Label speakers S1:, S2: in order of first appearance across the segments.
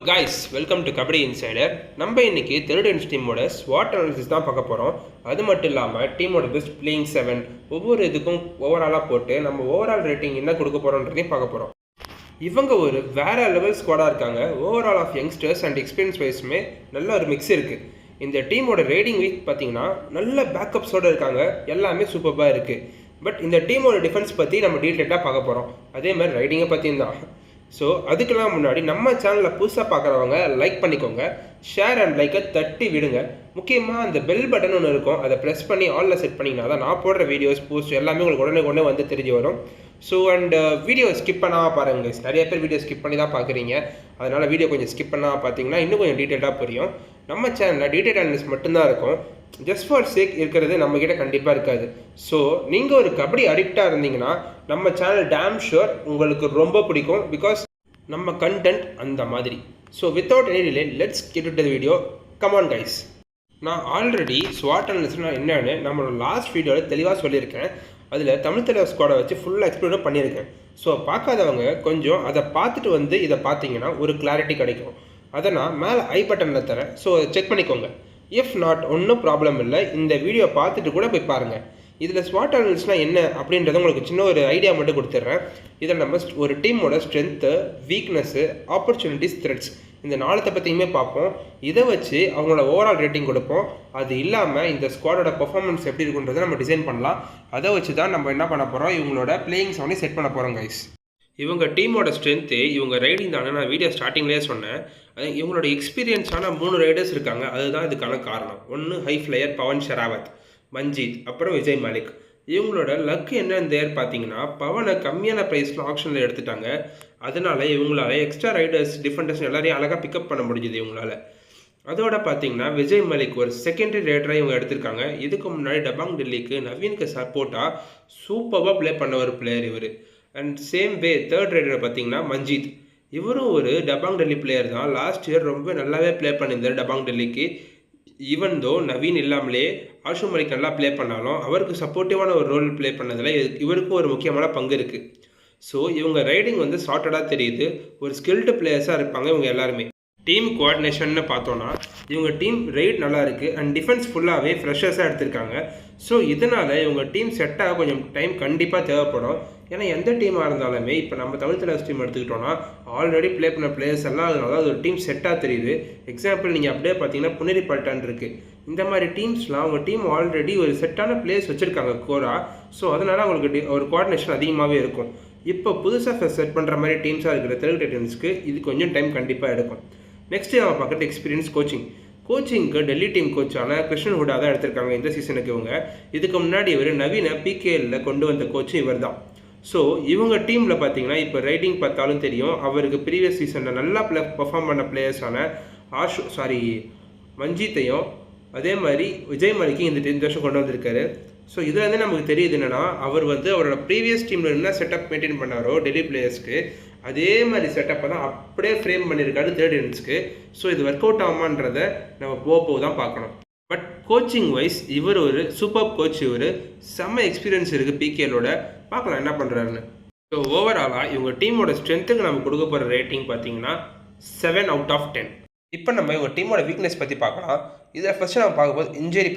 S1: Guys welcome to kabaddi insider. நம்ம இன்னைக்கு திருடன்ஸ் டீமோட ஸ்வாட் அனாலிசிஸ் தான் பார்க்க போகிறோம். அது மட்டும் இல்லாமல் டீமோட பெஸ்ட் பிளேயிங் 7 ஒவ்வொரு இதுக்கும் ஓவராலாக போட்டு நம்ம ஓவரால் ரேட்டிங் என்ன கொடுக்க போகிறோன்றதையும் பார்க்க போகிறோம். இவங்க ஒரு வேற லெவல் ஸ்குவாடாக இருக்காங்க. Overall of youngsters and experience வைஸுமே நல்ல ஒரு மிக்ஸ் இருக்குது. இந்த டீமோட ரேட்டிங் வீக் பார்த்தீங்கன்னா நல்ல பேக்கப்ஸோடு இருக்காங்க. எல்லாமே சூப்பராக இருக்குது. பட் இந்த டீமோட டிஃபென்ஸ் பற்றி நம்ம டீட்டெயிலாக பார்க்க போகிறோம். அதே மாதிரி ரைடிங்கை பற்றியும் தான். ஸோ அதுக்கெல்லாம் முன்னாடி நம்ம சேனலில் புதுசாக பார்க்குறவங்க லைக் பண்ணிக்கோங்க, ஷேர் அண்ட் லைக்கை தட்டி விடுங்க. முக்கியமாக அந்த பெல் பட்டன் ஒன்று இருக்கும், அதை ப்ரெஸ் பண்ணி ஆலில் செட் பண்ணிங்கன்னா தான் நான் போடுற வீடியோஸ் போஸ்ட் எல்லாமே உங்களுக்கு உடனே வந்து தெரிஞ்சு வரும். ஸோ அண்ட் வீடியோ ஸ்கிப் பண்ணாமல் பாருங்கள். நிறைய பேர் வீடியோ ஸ்கிப் பண்ணி தான் பார்க்குறீங்க. அதனால் வீடியோ கொஞ்சம் ஸ்கிப் பண்ணாமல் பார்த்தீங்கன்னா இன்னும் கொஞ்சம் டீட்டெயிலாக புரியும். நம்ம சேனலில் டீட்டெயில் அனாலிசிஸ் மட்டும்தான் இருக்கும். ஜஸ்ட் ஃபார் சேக் இருக்கிறது நம்மக்கிட்ட கண்டிப்பாக இருக்காது. ஸோ நீங்கள் ஒரு கபடி அடிக்டாக இருந்தீங்கன்னா நம்ம சேனல் டேம் ஷுர் உங்களுக்கு ரொம்ப பிடிக்கும். பிகாஸ் நம்ம கண்டென்ட் அந்த மாதிரி. So without any delay let's get to the video. Come on guys. நான் ஆல்ரெடி ஸ்வாட் அனாலிசிஸ்னா என்னன்னு நம்மளோட லாஸ்ட் வீடியோவில் தெளிவாக சொல்லியிருக்கேன். அதில் தமிழ் தலைவர் ஸ்குவாடை வச்சு ஃபுல்லாக எக்ஸ்ப்ளோரும் பண்ணியிருக்கேன். ஸோ பார்க்காதவங்க கொஞ்சம் அதை பார்த்துட்டு வந்து இதை பார்த்தீங்கன்னா ஒரு கிளாரிட்டி கிடைக்கும். அதை நான் மேலே ஐ பட்டனில் தரேன். ஸோ செக் பண்ணிக்கோங்க. இஃப் நாட் ஒன்றும் ப்ராப்ளம் இல்லை, இந்த வீடியோ பார்த்துட்டு கூட போய் பாருங்கள். இதில் ஸ்வாட் அனாலிசிஸ்னால் என்ன அப்படின்றத உங்களுக்கு சின்ன ஒரு ஐடியா மட்டும் கொடுத்துட்றேன். இதில் நம்ம ஒரு டீமோட ஸ்ட்ரென்த்து, வீக்னஸ்ஸு, ஆப்பர்ச்சுனிட்டிஸ், த்ரெட்ஸ் இந்த நாலத்தை பற்றியுமே பார்ப்போம். இதை வச்சு அவங்களோட ஓவரால் ரேட்டிங் கொடுப்போம். அது இல்லாமல் இந்த ஸ்குவாடோட பர்ஃபார்மன்ஸ் எப்படி இருக்குன்றதை நம்ம டிசைன் பண்ணலாம். அதை வச்சு தான் நம்ம என்ன பண்ண போகிறோம், இவங்களோட பிளேயிங் செவனை செட் பண்ண போகிறோம் கைஸ். இவங்க டீமோட ஸ்ட்ரென்த்து இவங்க ரைடிங் தானே. நான் வீடியோ ஸ்டார்டிங்லேயே சொன்னேன். இவங்களோட எக்ஸ்பீரியன்ஸான 3 ரைடர்ஸ் இருக்காங்க. அதுதான் இதுக்கான காரணம். ஒன்று ஹை ஃப்ளையர் பவன் ஷெராவத், மஞ்சித், அப்புறம் விஜய் மாலிக். இவங்களோட லக்கு என்னன்னு பார்த்தீங்கன்னா பவனை கம்மியான ப்ரைஸில் ஆப்ஷனில் எடுத்துட்டாங்க. அதனால இவங்களால எக்ஸ்ட்ரா ரைடர்ஸ் டிஃபெண்டர்ஸ் எல்லாரையும் அழகாக பிக்கப் பண்ண முடிஞ்சுது இவங்களால. அதோட பார்த்தீங்கன்னா விஜய் மாலிக் ஒரு செகண்டரி ரைடராக இவங்க எடுத்திருக்காங்க. இதுக்கு முன்னாடி டபாங் டெல்லிக்கு நவீனுக்கு சப்போர்ட்டாக சூப்பராக ப்ளே பண்ண ஒரு பிளேயர் இவர். And same way third raider பார்த்தீங்கன்னா மஞ்சித். இவரும் ஒரு டபாங் டெல்லி பிளேயர் தான். லாஸ்ட் இயர் ரொம்ப நல்லாவே ப்ளே பண்ணியிருந்தார் டபாங் டெல்லிக்கு. ஈவன் தோ நவீன் இல்லாமலே ஆஷு மலிக் நல்லா ப்ளே பண்ணாலும் அவருக்கு சப்போர்ட்டிவான ஒரு ரோல் ப்ளே பண்ணதில் இவருக்கும் ஒரு முக்கியமான பங்கு இருக்குது. ஸோ இவங்க ரைடிங் வந்து சார்ட்டடாக தெரியுது. ஒரு ஸ்கில்டு பிளேயர்ஸாக இருப்பாங்க இவங்க எல்லாருமே. டீம் கோஆர்டினேஷன்னு பார்த்தோன்னா இவங்க டீம் ரைட் நல்லா இருக்குது அண்ட் டிஃபென்ஸ் ஃபுல்லாகவே ஃப்ரெஷர்ஸாக எடுத்திருக்காங்க. ஸோ இதனால் இவங்க டீம் செட்டாக கொஞ்சம் டைம் கண்டிப்பாக தேவைப்படும். ஏன்னா எந்த டீமாக இருந்தாலுமே இப்போ நம்ம தமிழ் தலைவர் டீம் எடுத்துக்கிட்டோன்னா ஆல்ரெடி ப்ளே பண்ண பிளேயர்ஸ் எல்லாம் அதனால அது ஒரு டீம் செட்டாக தெரியுது. எக்ஸாம்பிள் நீங்கள் அப்படியே பார்த்தீங்கன்னா புனேரி பல்டான் இருக்குது. இந்த மாதிரி டீம்ஸ்லாம் அவங்க டீம் ஆல்ரெடி ஒரு செட்டான பிளேயர்ஸ் வச்சுருக்காங்க கோரா. ஸோ அதனால் அவங்களுக்கு ஒரு கோஆர்டினேஷன் அதிகமாகவே இருக்கும். இப்போ புதுசாக செட் பண்ணுற மாதிரி டீம்ஸாக இருக்கிற தெலுங்கு டைட்டன்ஸ்க்கு இது கொஞ்சம் டைம் கண்டிப்பாக எடுக்கும். நெக்ஸ்ட் நம்ம பார்க்குறது எக்ஸ்பீரியன்ஸ் கோச்சிங்க்கு டெல்லி டீம் கோச்சான கிருஷ்ணன் ஹுடா தான் எடுத்திருக்காங்க இந்த சீசனுக்கு இவங்க. இதுக்கு முன்னாடி இவர் நவீன பிகேஎல்ல கொண்டு வந்த கோச்சு இவர் தான். ஸோ இவங்க டீமில் பார்த்தீங்கன்னா இப்போ ரைடிங் பார்த்தாலும் தெரியும். அவருக்கு ப்ரீவியஸ் சீசனில் நல்லா பர்ஃபார்ம் பண்ண பிளேயர்ஸான மஞ்சித்தையும் அதே மாதிரி விஜய் மாலிக்கையும் இந்த வருஷம் கொண்டு வந்திருக்காரு. ஸோ இதுலேருந்து நமக்கு தெரியுது என்னென்னா அவர் வந்து அவரோட ப்ரீவியஸ் டீமில் என்ன செட்டப் மெயின்டைன் பண்ணாரோ டெல்லி பிளேயர்ஸ்க்கு அதே மாதிரி செட்டப்பை தான் அப்படியே ஃப்ரேம் பண்ணியிருக்காரு தேர்ட் இன்னிங்ஸ்க்கு. ஸோ இது ஒர்க் அவுட் ஆகுமான்றதை நம்ம போக தான் பார்க்கணும். பட் கோச்சிங் வைஸ் இவர் ஒரு சூப்பர் கோச். இவர் செம்ம எக்ஸ்பீரியன்ஸ் இருக்குது பிகேலோட. பார்க்கலாம் என்ன பண்ணுறாருன்னு. ஸோ ஓவராலாக இவங்க டீமோட ஸ்ட்ரென்த்துக்கு நம்ம கொடுக்க போகிற ரேட்டிங் பார்த்தீங்கன்னா 7 out of 10. இப்போ நம்ம இவங்க டீமோட வீக்னஸ் பற்றி பார்க்கலாம். இதில் ஃபஸ்ட்டு நம்ம பார்க்கும்போது இன்ஜுரி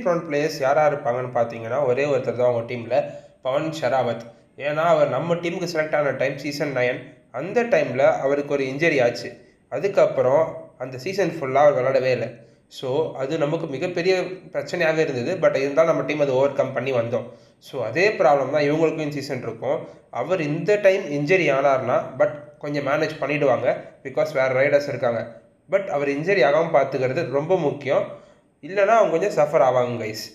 S1: ப்ரான் பிளேயர்ஸ் யாராக இருப்பாங்கன்னு பார்த்தீங்கன்னா ஒரே ஒருத்தர் தான் அவங்க டீமில், பவன் ஷெராவத். ஏன்னா அவர் நம்ம டீமுக்கு செலக்ட் ஆன டைம் சீசன் 9. அந்த டைமில் அவருக்கு ஒரு இன்ஜுரி ஆச்சு. அதுக்கப்புறம் அந்த சீசன் ஃபுல்லாக அவர் விளையாடவே இல்லை. ஸோ அது நமக்கு மிகப்பெரிய பிரச்சனையாகவே இருந்தது. பட் இருந்தாலும் நம்ம டீம் அதை ஓவர் கம் பண்ணி வந்தோம். ஸோ அதே ப்ராப்ளம் தான் இவங்களுக்கும் சீசன் இருக்கும். அவர் இந்த டைம் இன்ஜுரி ஆனார்னா பட் கொஞ்சம் மேனேஜ் பண்ணிவிடுவாங்க. பிகாஸ் வேறு ரைடர்ஸ் இருக்காங்க. பட் அவர் இன்ஜுரி ஆகாமல் பார்த்துக்கிறது ரொம்ப முக்கியம். இல்லைனா அவங்க கொஞ்சம் சஃபர் ஆவாங்க கைஸ்.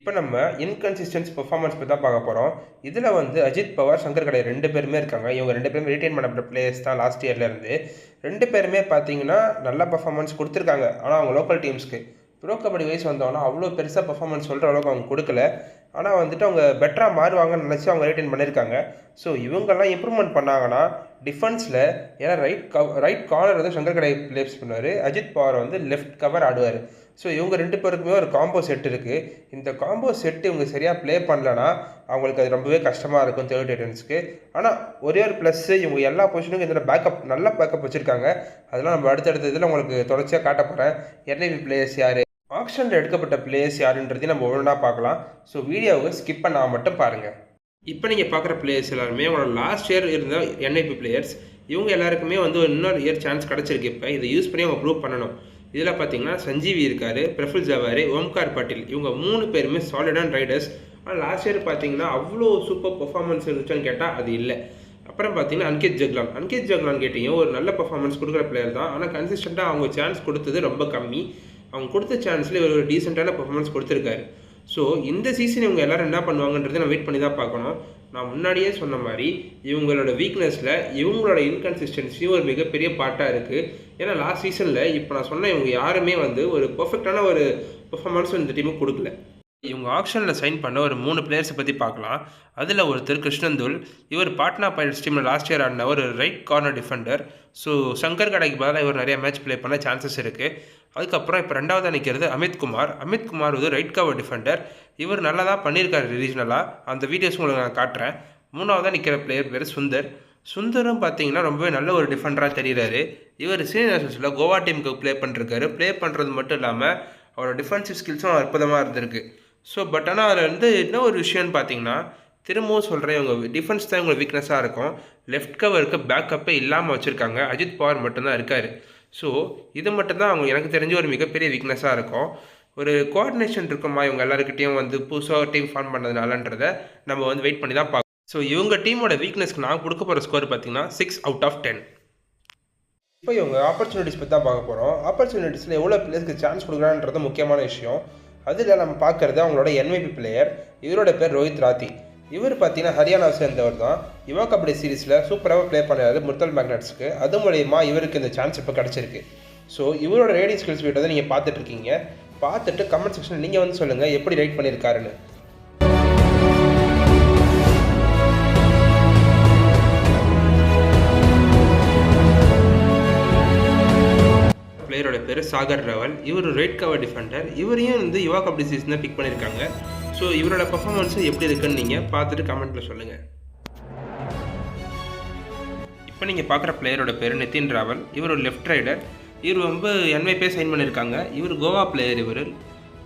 S1: இப்போ நம்ம இன்கன்சிஸ்டன்ஸ் பெர்ஃபார்மன்ஸ் பற்றி தான் பார்க்க போகிறோம். இதில் வந்து அஜித் பவார், சங்கர் கடை 2 பேருமே இருக்காங்க. இவங்க 2 பேருமே ரிட்டைன் பண்ணப்பட்ட பிளேயர்ஸ் தான் லாஸ்ட் இயர்லேருந்து. 2 பேருமே பார்த்தீங்கன்னா நல்ல பர்ஃபார்மன்ஸ் கொடுத்துருக்காங்க. ஆனால் அவங்க லோக்கல் டீம்ஸ்க்கு ப்ரோ கபடி வைஸ் வந்தோன்னா அவ்வளோ பெருசாக பர்ஃபார்மன்ஸ் சொல்கிற அளவுக்கு அவங்க கொடுக்கல. ஆனால் வந்துட்டு அவங்க பெட்டராக மாறுவாங்கன்னு நினச்சி அவங்க ரிட்டைன் பண்ணியிருக்காங்க. ஸோ இவங்கெல்லாம் இம்ப்ரூவ்மெண்ட் பண்ணாங்கன்னா டிஃபென்ஸில், ஏன்னா ரைட் கார்னர் வந்து சங்கர் கடை பிளேஸ் பண்ணுவார், அஜித் பவார் வந்து லெஃப்ட் கவர் ஆடுவார். ஸோ இவங்க 2 பேருக்குமே ஒரு காம்போ செட் இருக்குது. இந்த காம்போ செட் இவங்க சரியாக ப்ளே பண்ணலன்னா அவங்களுக்கு அது ரொம்பவே கஷ்டமாக இருக்கும் தேர்ட் டைட்டன்ஸ்க்கு. ஆனால் ஒரே ஒரு ப்ளஸ்ஸு, இவங்க எல்லா பொசிஷனுக்கும் இதில் பேக்கப் நல்ல பேக்கப் வச்சுருக்காங்க. அதெல்லாம் நம்ம அடுத்தடுத்த இதில் உங்களுக்கு தொடர்ச்சியாக காட்ட போகிறேன். NIP பிளேயர்ஸ் யார், ஆக்ஷனில் எடுக்கப்பட்ட பிளேயர்ஸ் யாருன்றதையும் நம்ம ஒவ்வொன்றா பார்க்கலாம். ஸோ வீடியோவை ஸ்கிப் பண்ணாமல் மட்டும் பாருங்கள். இப்போ நீங்கள் பார்க்குற பிளேயர்ஸ் எல்லாருமே அவங்களோட லாஸ்ட் இயர் இருந்த NIP பிளேயர்ஸ். இவங்க எல்லாருக்குமே வந்து இன்னொரு இயர் சான்ஸ் கிடச்சிருக்கு. இப்போ இதை யூஸ் பண்ணி அவங்க ப்ரூவ் பண்ணணும். இதில் பார்த்தீங்கன்னா சஞ்சீவி இருக்கார், பிரஃபுல் ஜவாரி, ஓம்கார் பாட்டில், இவங்க 3 பேருமே சாலிடான ரைடர்ஸ். ஆனால் லாஸ்ட் இயர் பார்த்தீங்கன்னா அவ்வளோ சூப்பர் பர்ஃபார்மன்ஸ் இருந்துச்சுன்னு கேட்டால் அது இல்லை. அப்புறம் பார்த்தீங்கன்னா அன்கித் ஜக்லான் கேட்டீங்க, ஒரு நல்ல பர்ஃபார்மன்ஸ் கொடுக்குற பிளேயர் தான். ஆனால் கன்சிஸ்டண்ட்டாக அவங்க சான்ஸ் கொடுத்தது ரொம்ப கம்மி. அவங்க கொடுத்த சான்ஸில் ஒரு டீசெண்டான பர்ஃபார்மன்ஸ் கொடுத்துருக்காரு. ஸோ இந்த சீசன் இவங்க எல்லோரும் என்ன பண்ணுவாங்கன்றதை நான் வெயிட் பண்ணி தான் பார்க்கணும். நான் முன்னாடியே சொன்ன மாதிரி இவங்களோட வீக்னஸில் இவங்களோட இன்கன்சிஸ்டன்சி ஒரு மிகப்பெரிய பார்ட்டாக இருக்குது. ஏன்னா லாஸ்ட் சீசனில் இப்போ நான் சொன்ன இவங்க யாருமே வந்து ஒரு பர்ஃபெக்டான ஒரு பர்ஃபார்மன்ஸும் இந்த டீமுக்கு கொடுக்கல. இவங்க ஆக்ஷனில் சைன் பண்ண ஒரு 3 பிளேயர்ஸை பற்றி பார்க்கலாம். அதில் ஒருத்தர் கிருஷ்ணந்துல். இவர் பாட்னா பைரட்ஸ் டீமில் லாஸ்ட் இயர் ஆடின ஒரு right corner Defender. So Shankar கடைக்கு பதிலாக இவர் நிறைய மேட்ச் ப்ளே பண்ண சான்சஸ் இருக்குது. அதுக்கப்புறம் இப்போ 2வது நிற்கிறது அமித் குமார் வந்து ரைட் கவர் டிஃபெண்டர். இவர் நல்லா தான் பண்ணியிருக்காரு ரீஜனலாக. அந்த வீடியோஸ் உங்களுக்கு நான் காட்டுறேன். 3வதாக நிற்கிற பிளேயர் பேர் சுந்தரும் பார்த்தீங்கன்னா ரொம்பவே நல்ல ஒரு டிஃபெண்டராக தெரிகிறாரு. இவர் சீனியர் நேஷனல்ஸில் கோவா டீமுக்கு ப்ளே பண்ணுறது மட்டும் இல்லாமல் அவரோட டிஃபென்சிவ் ஸ்கில்ஸும் அற்புதமாக இருந்திருக்கு. ஸோ பட் ஆனால் அதில் வந்து என்ன ஒரு விஷயம்னு பார்த்தீங்கன்னா, திரும்பவும் சொல்கிறேன், இவங்க டிஃபென்ஸ் தான் இவங்க வீக்னஸாக இருக்கும். லெஃப்ட் கவருக்கு பேக்கப்பே இல்லாமல் வச்சுருக்காங்க. அஜித் பவார் மட்டும்தான் இருக்கார். ஸோ இது மட்டும்தான் அவங்க எனக்கு தெரிஞ்ச ஒரு மிகப்பெரிய வீக்னஸாக இருக்கும். ஒரு கோஆர்டினேஷன் இருக்குமா இவங்க எல்லாருக்கிட்டையும் வந்து புதுசாக டீம் ஃபார்ம் பண்ணதுனாலன்றதை நம்ம வந்து வெயிட் பண்ணி தான் பார்க்கணும். ஸோ இவங்க டீமோட வீக்னஸ்க்கு நான் கொடுக்க போகிற ஸ்கோர் பார்த்தீங்கன்னா 6 out of 10. இப்போ இவங்க ஆப்பர்ச்சுனிட்டிஸ் பற்றி தான் பார்க்க போகிறோம். ஆப்பர்ச்சுனிட்டிஸில் எவ்வளோ பிளேயர்ஸ்க்கு சான்ஸ் கொடுக்குறான்றது முக்கியமான விஷயம். அதில் நம்ம பார்க்குறது அவங்களோட NIP பிளேயர். இவரோட பேர் ரோஹித் ராத்தி. இவர் பார்த்தீங்கன்னா ஹரியானாவை சேர்ந்தவர் தான். யுவா கபடி சீரீஸில் சூப்பராக ப்ளே பண்ணாரு முர்தல் மேக்னட்ஸ்க்கு. அது மூலயமா இவருக்கு இந்த சான்ஸ் இப்போ கிடச்சிருக்கு. ஸோ இவரோட ரேடிங் ஸ்கில்ஸ் வீட்டை நீங்கள் பார்த்துட்ருக்கீங்க. பார்த்துட்டு கமெண்ட் செக்ஷனில் நீங்கள் வந்து சொல்லுங்கள் எப்படி ரைட் பண்ணியிருக்காருன்னு. பிளேயரோட பேர் சாகர் ரவல். இவர் ரைட் கவர் டிஃபெண்டர். இவரையும் வந்து யுவா கபடி சீசன் தான் பிக் பண்ணியிருக்காங்க. ஸோ இவரோட பர்ஃபார்மன்ஸும் எப்படி இருக்குன்னு நீங்கள் பார்த்துட்டு கமெண்ட்டில் சொல்லுங்கள். இப்போ நீங்கள் பார்க்குற பிளேயரோட பேர் நிதின் ராவல். இவர் ஒரு லெஃப்ட் ரைடர். இவர் ரொம்ப NIP சைன் பண்ணியிருக்காங்க. இவர் கோவா பிளேயர். இவர்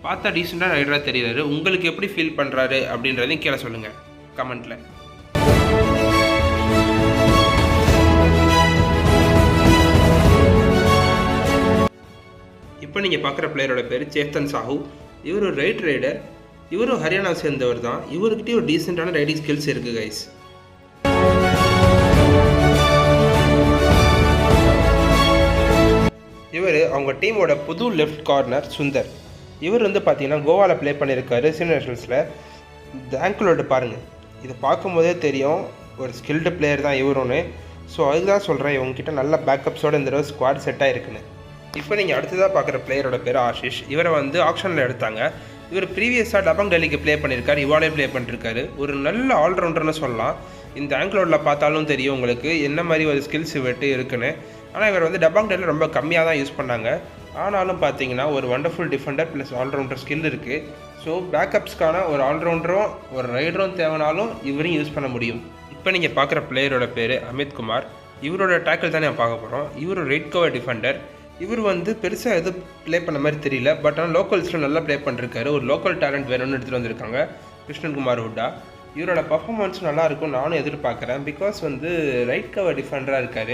S1: பார்த்தா டீசெண்டாக ரைடராக தெரிகிறாரு. உங்களுக்கு எப்படி ஃபீல் பண்ணுறாரு அப்படின்றதையும் கீழே சொல்லுங்கள் கமெண்ட்டில். இப்போ நீங்கள் பார்க்குற பிளேயரோட பேர் சேத்தன் சாஹூ. இவர் ஒரு ரைட் ரைடர். இவரும் ஹரியானாவை சேர்ந்தவர் தான். இவர்கிட்டயே ஒரு டீசெண்டான ரைடிங் ஸ்கில்ஸ் இருக்குது கைஸ். இவர் அவங்க டீமோட புது லெஃப்ட் கார்னர் சுந்தர். இவர் வந்து பார்த்தீங்கன்னா கோவாவில் ப்ளே பண்ணியிருக்காரு சீனியர் நேஷனல்ஸில். இந்த ஆங்கிளோட பாருங்கள், இதை பார்க்கும்போதே தெரியும் ஒரு ஸ்கில்டு பிளேயர் தான் இவருன்னு. ஸோ அதுக்கு தான் சொல்கிறேன் இவங்ககிட்ட நல்ல பேக்கப்ஸோடு இந்த தடவை ஸ்குவாட் செட் ஆகிருக்குன்னு. இப்போ நீங்கள் அடுத்ததாக பார்க்குற பிளேயரோட பேர் ஆஷிஷ். இவரை வந்து ஆக்ஷனில் எடுத்தாங்க. இவர் ப்ரீவியஸாக டபங் டெல்லிக்கு ப்ளே பண்ணியிருக்காரு. இவாலே ப்ளே பண்ணிருக்காரு. ஒரு நல்ல ஆல்ரவுண்டர்னு சொல்லலாம். இந்த ஆங்கிளோடில் பார்த்தாலும் தெரியும் உங்களுக்கு என்ன மாதிரி ஒரு ஸ்கில்ஸ் இவர்கிட்ட இருக்குன்னு. ஆனால் இவர் வந்து டபங் டெல்லியில் ரொம்ப கம்மியாக தான் யூஸ் பண்ணாங்க. ஆனாலும் பார்த்தீங்கன்னா ஒரு wonderful defender plus allrounder skill இருக்குது. ஸோ பேக்கப்ஸ்க்கான ஒரு ஆல்ரவுண்டரும் ஒரு ரைடரும் தேவைனாலும் இவரையும் யூஸ் பண்ண முடியும். இப்போ நீங்கள் பார்க்குற பிளேயரோட பேர் அமித் குமார். இவரோட டேக்கிள் தான் நான் பார்க்க போகிறோம். இவர் ரைட் கவர் டிஃபெண்டர். இவர் வந்து பெருசாக எதுவும் ப்ளே பண்ண மாதிரி தெரியல. பட் ஆனால் லோக்கல்ஸில் நல்லா ப்ளே பண்ணிருக்காரு. ஒரு லோக்கல் டேலண்ட் வேணும்னு எடுத்துகிட்டு வந்திருக்காங்க கிருஷ்ணன்குமார் ஹுட்டா. இவரோட பர்ஃபார்மன்ஸும் நல்லாயிருக்கும் நானும் எதிர்பார்க்குறேன். பிகாஸ் வந்து ரைட் கவர் டிஃபெண்டராக இருக்கார்.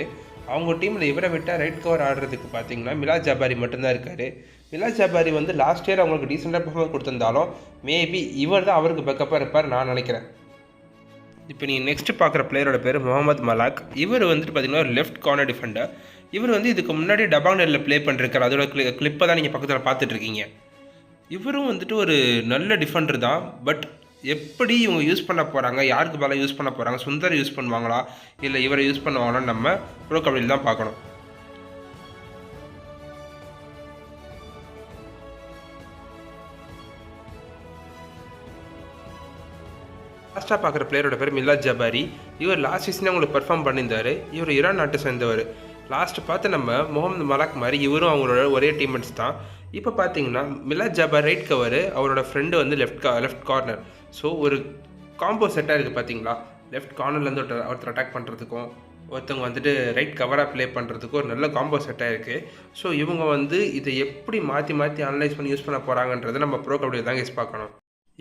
S1: அவங்க டீமில் இவரை விட்டால் ரைட் கவர் ஆடுறதுக்கு பார்த்தீங்கன்னா மிலாத் ஜபாரி மட்டும்தான் இருக்கார். மிலாத் ஜபாரி வந்து லாஸ்ட் இயர் அவங்களுக்கு டீசெண்டாக பர்ஃபார்மன்ஸ் கொடுத்துருந்தாலும் மேபி இவர் தான் அவருக்கு பேக்கப்பாக இருப்பார் நான் நினைக்கிறேன். இப்போ நீங்கள் நெக்ஸ்ட் பார்க்குற பிளேயரோட பேர் முகமது மலாக். இவர் வந்துட்டு பார்த்தீங்கன்னா ஒரு லெஃப்ட் கார்னர் டிஃபெண்டர். இவர் வந்து இதுக்கு முன்னாடி டபாங் டெல்லியில் ப்ளே பண்ணிருக்காரு. அதோட கிளிப்பை தான் நீங்கள் பக்கத்தில் பார்த்துட்ருக்கீங்க. இவரும் வந்துட்டு ஒரு நல்ல டிஃபெண்டர் தான். பட் எப்படி இவங்க யூஸ் பண்ண போகிறாங்க, யாருக்கு பதிலாக யூஸ் பண்ண போகிறாங்க, சுந்தர் யூஸ் பண்ணுவாங்களா இல்லை இவரை யூஸ் பண்ணுவாங்களான்னு நம்ம ப்ரோ கபடியில் தான் பார்க்கணும். லாஸ்ட்டாக பார்க்குற பிளேயரோட பேர் மிலாத் ஜபாரி. இவர் லாஸ்ட் சீசனே உங்களுக்கு பெர்ஃபார்ம் பண்ணியிருந்தார். இவர் ஈரான் நாட்டை சேர்ந்தவர். லாஸ்ட்டு பார்த்து நம்ம முகமது மலாக் மாதிரி இவரும் அவங்களோட ஒரே டீம்மேட்ஸ் தான். இப்போ பார்த்தீங்கன்னா மிலாத் ஜாபர் ரைட் கவர், அவரோட ஃப்ரெண்டு வந்து லெஃப்ட் கார்னர். ஸோ ஒரு காம்போ செட்டாக இருக்குது பார்த்தீங்களா. லெஃப்ட் கார்னர்லேருந்து ஒருத்தர் அட்டாக் பண்ணுறதுக்கும் ஒருத்தவங்க வந்துட்டு ரைட் கவராக ப்ளே பண்ணுறதுக்கும் ஒரு நல்ல காம்போ செட்டாக இருக்குது. ஸோ இவங்க வந்து இதை எப்படி மாற்றி அனலைஸ் பண்ணி யூஸ் பண்ண போகிறாங்கன்றதை நம்ம ப்ரோ கபடியில் தான் யூஸ் பார்க்கணும்.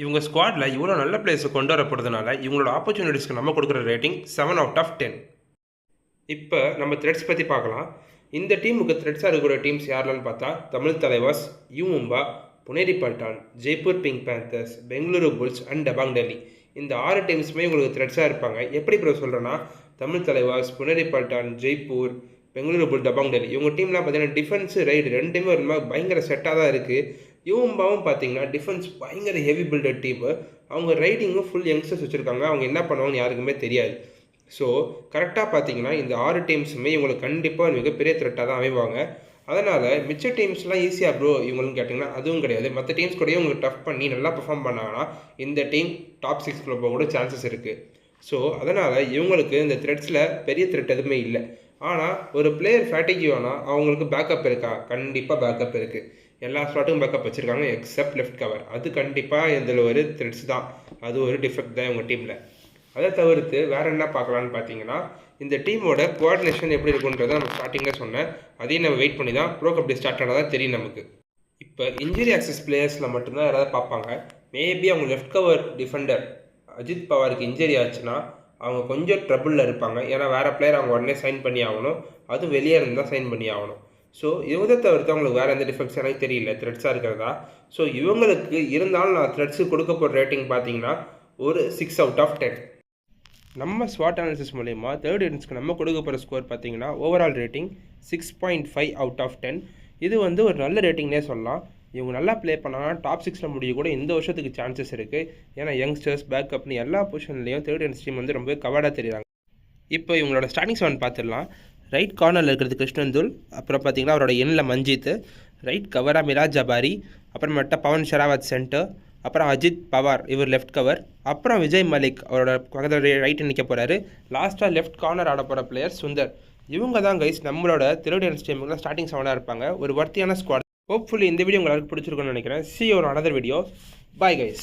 S1: இவங்க ஸ்குவாடில் இவ்வளோ நல்ல பிளேயர்ஸை கொண்டு வரப்படுறதுனால இவங்களோட ஆப்பர்ச்சுனிட்டிஸ்க்கு நம்ம கொடுக்குற ரேட்டிங் 7/10. இப்போ நம்ம த்ரெட்ஸ் பற்றி பார்க்கலாம். இந்த டீமுக்கு த்ரெட்ஸாக இருக்கிற டீம்ஸ் யாரெல்லாம் பார்த்தா Tamil Thalaivas, U Mumba, Puneri Paltan, Jaipur Pink Panthers, Bengaluru Bulls and Dabang Delhi. இந்த 6 டீம்ஸுமே உங்களுக்கு த்ரெட்ஸாக இருப்பாங்க. எப்படி ப்ரோ சொல்கிறேன்னா, தமிழ் தலைவாஸ், புனேரி பல்டான், ஜெய்ப்பூர், பெங்களூரு புல், டபாங் டெல்லி இவங்க டீம்லாம் பார்த்தீங்கன்னா டிஃபென்ஸு ரைடு ரெண்டுமே ஒரு மாதிரி பயங்கர செட்டாக தான் இருக்குது. யூம்பாவும் பார்த்தீங்கன்னா டிஃபென்ஸ் பயங்கர ஹெவி பில்டர் டீமு. அவங்க ரைடிங்கும் ஃபுல் யங்ஸ்டர்ஸ் வச்சுருக்காங்க. அவங்க என்ன பண்ணுவாங்கன்னு யாருக்குமே தெரியாது. ஸோ கரெக்டாக பார்த்தீங்கன்னா இந்த 6 டீம்ஸுமே இவங்களுக்கு கண்டிப்பாக மிகப்பெரிய த்ரெட்டாக தான் அமைவாங்க. அதனால் மிச்ச டீம்ஸ்லாம் ஈஸியாக ப்ரோ இவங்களும் கேட்டிங்கன்னா அதுவும் கிடையாது. மற்ற டீம்ஸ் கூடயே உங்களுக்கு டஃப் பண்ணி நல்லா பெர்ஃபார்ம் பண்ணாங்கன்னா இந்த டீம் டாப் 6 போக கூட சான்சஸ் இருக்குது. ஸோ அதனால் இவங்களுக்கு இந்த த்ரெட்ஸில் பெரிய த்ரெட் எதுவுமே இல்லை. ஆனால் ஒரு பிளேயர் ஃபேட்டிக் ஆனால் அவங்களுக்கு பேக்கப் இருக்கா? கண்டிப்பாக பேக்கப் இருக்குது. எல்லா ஸ்லாட்டுக்கும் பேக்கப் வச்சுருக்காங்க எக்ஸப்ட் லெஃப்ட் கவர். அது கண்டிப்பாக இதில் ஒரு த்ரெட்ஸ் தான். அது ஒரு டிஃபெக்ட் தான் இவங்க டீமில். அதை தவிர்த்து வேறு என்ன பார்க்கலான்னு பார்த்தீங்கன்னா, இந்த டீமோட கோஆர்டினேஷன் எப்படி இருக்குன்றதை நம்ம ஸ்டார்டிங்கில் சொன்னேன். அதையும் நம்ம வெயிட் பண்ணி தான் ப்ரோ கபடி ஸ்டார்ட் ஆனால் தான் தெரியும் நமக்கு. இப்போ இன்ஜுரி ஆக்சஸ் பிளேயர்ஸில் மட்டும்தான் யாராவது பார்ப்பாங்க. மேபி அவங்க லெஃப்ட் கவர் டிஃபெண்டர் அஜித் பவாருக்கு இன்ஜுரி ஆச்சுன்னா அவங்க கொஞ்சம் ட்ரபுளில் இருப்பாங்க. ஏன்னா வேறு பிளேயர் அவங்க உடனே சைன் பண்ணி ஆகணும். அதுவும் வெளியே இருந்தால் சைன் பண்ணி ஆகணும். ஸோ இவங்க தவிர்த்து அவங்களுக்கு வேறு எந்த டிஃபெக்ட்ஸ் எனக்கு தெரியல த்ரெட்ஸாக இருக்கிறதா. ஸோ இவங்களுக்கு இருந்தாலும் நான் த்ரெட்ஸு கொடுக்க போகிற ரேட்டிங் பார்த்தீங்கன்னா ஒரு 6/10. நம்ம ஸ்வாட் அனாலிசிஸ் மூலயமா தேர்ட் இன்னிங்ஸ்க்கு நம்ம கொடுக்க போகிற ஸ்கோர் பார்த்தீங்கன்னா ஓவரால் ரேட்டிங் 6.5/10. இது வந்து ஒரு நல்ல ரேட்டிங்னே சொல்லலாம். இவங்க நல்லா ப்ளே பண்ணாங்கன்னா டாப் 6 முடிய கூட இந்த வருஷத்துக்கு சான்சஸ் இருக்குது. ஏன்னா யங்ஸ்டர்ஸ் பேக்கப்னு எல்லா பொசிஷன்லேயும் தேர்ட் இன்னிங்ஸ் டீம் வந்து ரொம்ப கவர்டாக தெரியுறாங்க. இப்போ இவங்களோட ஸ்டார்டிங் 7 பார்த்துடலாம். ரைட் கார்னரில் இருக்கிறது கிருஷ்ணந்துல், அப்புறம் பார்த்தீங்கன்னா அவரோட எண்ணில் மஞ்சித், ரைட் கவராக மிலாத் ஜபாரி, அப்புறமேட்டா பவன் ஷெராவத் சென்டர், அப்புறம் அஜித் பவார் இவர் லெஃப்ட் கவர், அப்புறம் விஜய் மலிக் அவரோட பக்கத்தில் ரைட்டு நிற்க போகிறாரு. லாஸ்ட்டாக லெஃப்ட் கார்னர் ஆட போகிற பிளேயர் சுந்தர். இவங்க தான் கைஸ் நம்மளோட தேர்ட் இன்னிங்ஸ் டீமுக்கு ஸ்டார்டிங் 7 இருப்பாங்க. ஒரு வர்த்தியான ஸ்குவாட். ஹோப்ஃபுல்லி இந்த வீடியோ உங்களுக்கு பிடிச்சிருக்குன்னு நினைக்கிறேன். See you on another video. Bye guys.